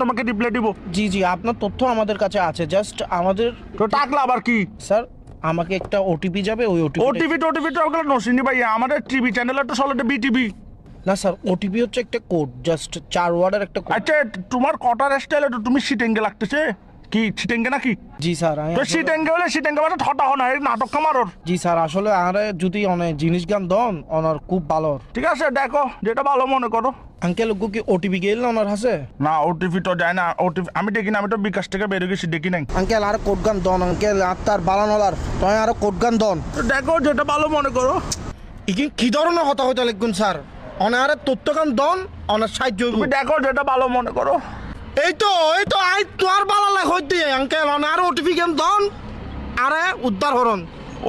তোমাকে রিপ্লাই দিব। জি জি, আপনার তথ্য আমাদের কাছে আছে, জাস্ট আমাদের তো টাকলা আবার কি স্যার আমাকে একটা ওটিপি যাবে, ওই ওটিভি তো ওগুলো নসিনি ভাই, আমাদের টিভি চ্যানেল তো চলে বিটিভি। না স্যার, ওটিপি হচ্ছে একটা কোড, জাস্ট 4 ওয়ার্ডের একটা কোড। আচ্ছা তোমার কটার স্টাইলে তো তুমি সিটেঙ্গে লাগতেছে, কি সিটেঙ্গে নাকি? জি স্যার তো সিটেঙ্গে হলে সিটেঙ্গে মানে ঠটা হনা এই নাটক কামারর। জি স্যার, আসলে আরে যদি অনেক জিনিস গান দন ওনার খুব ভালো। ঠিক আছে দেখো যেটা ভালো মনে করো। আঙ্কেল ওগো কি ওটিপি গেল না ওনার হাসে? না ওটিভি তো যায় না, ওটিভি আমি দেখি না, আমি তো বিকাশ থেকে বেরিয়ে গেছি দেখি নাই। আঙ্কেল আর কোড গান দন আঙ্কেল, আর তার বালানলার তয় আর কোড গান দন। তো দেখো যেটা ভালো মনে করো। ইকি কি ধরনের হতা হইতে লিখুন স্যার, অনারে তথ্য গান দন অনার সাহায্য হইব। তুমি দেখো যেটা ভালো মনে করো। এই তো আই তোর বালা লাগ হইতে আঙ্কেল অনার ওটিপি গান দন আরে উদ্ধার হরন।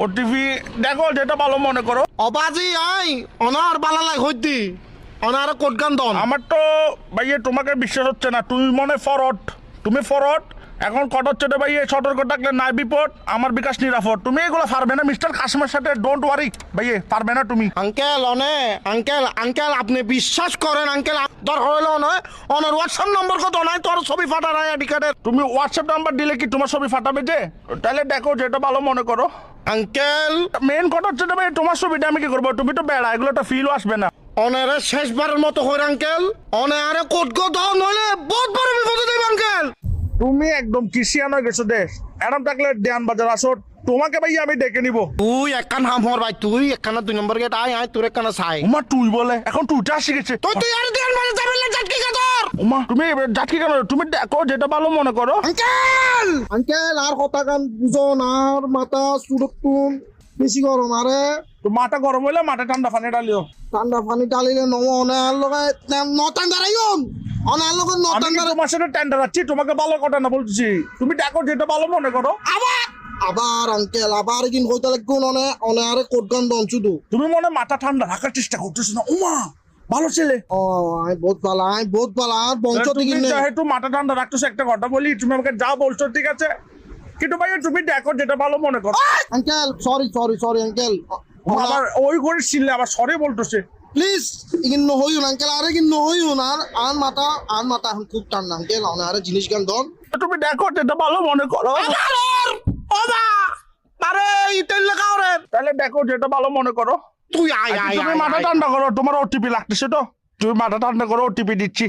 ওটিভি দেখো যেটা ভালো মনে করো। অবাজি আই অনার বালা লাগ হইতে অনার কোড গান দন। আমার তো ভাইয়ে তোমাকে বিশ্বাস হচ্ছে না, তুমি মনে ফরওয়ার্ড, তুমি ফরওয়ার্ড। এখন কট হচ্ছে রে ভাইয়ে, সতর্ক থাকলে নাই বিপদ, আমার বিকাশ নিরাপদ। তুমি এগুলো পারবে না মিস্টার কাশিমের সাথে, ডোন্ট ওয়ারি ভাইয়ে, পারবে না তুমি। আঙ্কেল অনে আঙ্কেল আপনি বিশ্বাস করেন আঙ্কেল, দর হইল নয় অনার হোয়াটসঅ্যাপ নম্বর কত নাই তোর ছবি ফাটা নাই আইডি কার্ডের। তুমি হোয়াটসঅ্যাপ নাম্বার দিলে কি তোমার ছবি ফাটাবে যে? তাহলে দেখো যেটা ভালো মনে করো। আঙ্কেল মেন কথা হচ্ছে ভাই তোমার ছবিটা আমি কি করবো, তুমি তো বেড়া, এগুলো তো ফিলও আসবে না। অনারে শেষবারের মতো হইর আঙ্কেল, অনে আরে কোড গো দাও নইলে বহুত বড় বিপদে দেব আঙ্কেল। তুমি একদম কিসিয়ান হয়ে গেছো দেশ, এরম থাকলে দেয়ান বাজার আসো, তোমাকে ভাই আমি ডেকে নিবো। তুই একখান হাম হর ভাই, তুই একখানা 2 নম্বর গেট আয় তোর একখানা চাই। উমা তুই বলে এখন তুইটা শিখেছে। তুই আর দেন মানে যাবেন জাটকি কাদর। উমা তুমি যাচ্ছি কেন, তুমি দেখো যেটা ভালো মনে করো। আঙ্কেল আর কথা গান বুঝন আর মাথা সুরক্ষণ বেশি গরম আরে তো মাথা গরম হইলে মাথা ঠান্ডা পানি ডালিও। ঠান্ডা পানি ডালিলে নম অনার লগে নটান দাঁড়াইন অনার লগে আমি নটান কি তোমার সাথে টেন্ডার আছি, তোমাকে ভালো কথা না বলছি, তুমি দেখো যেটা ভালো মনে করো। আবার আঙ্কেল আবার কিন কইতে লাগুন অনে আরে কোড গান দন শুধু। তুমি মনে মাথা ঠান্ডা রাখার চেষ্টা করতেছো না। উমা ভালো ছেলে, ও আই বহুত ভালো আর বংশ তুমি থেকে যেহেতু মাথা ঠান্ডা রাখতেছো, একটা কথা বলি, তুমি আমাকে যা বলছো ঠিক আছে, কিন্তু ভাই তুমি দেখো যেটা ভালো মনে করো। আঙ্কেল সরি আঙ্কেল আবার ওই করে ছিললে আবার সরি বলতেছে। প্লিজ ইগিন নহইউন আঙ্কেল আরে কিন নহইউন আর মাথা এখন খুব ঠান্ডা আঙ্কেল অনে আরে জিনিস গান দন। তুমি দেখো যেটা ভালো মনে করো। ওবা আরে ইতেল লাগাও রে, তাহলে দেখো যেটা ভালো মনে করো। তুই আয় আচ্ছা, আয় তুমি মাথা ঠান্ডা করো, তোমার ওটিপি লাগতেছে তো, তুমি মাথা ঠান্ডা করো, ওটিপি দিচ্ছি,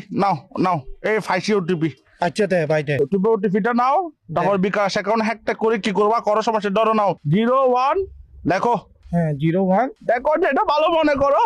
নাও এই ফাইসি ওটিপি। আচ্ছা দে ভাই দে। তুমি ওটিপিটা নাও, তারপর বিকাশ অ্যাকাউন্ট হ্যাকটা করে কি করবা করো, সমস্যা ধরো নাও 01 দেখো, হ্যাঁ 01 দেখো যেটা ভালো মনে করো।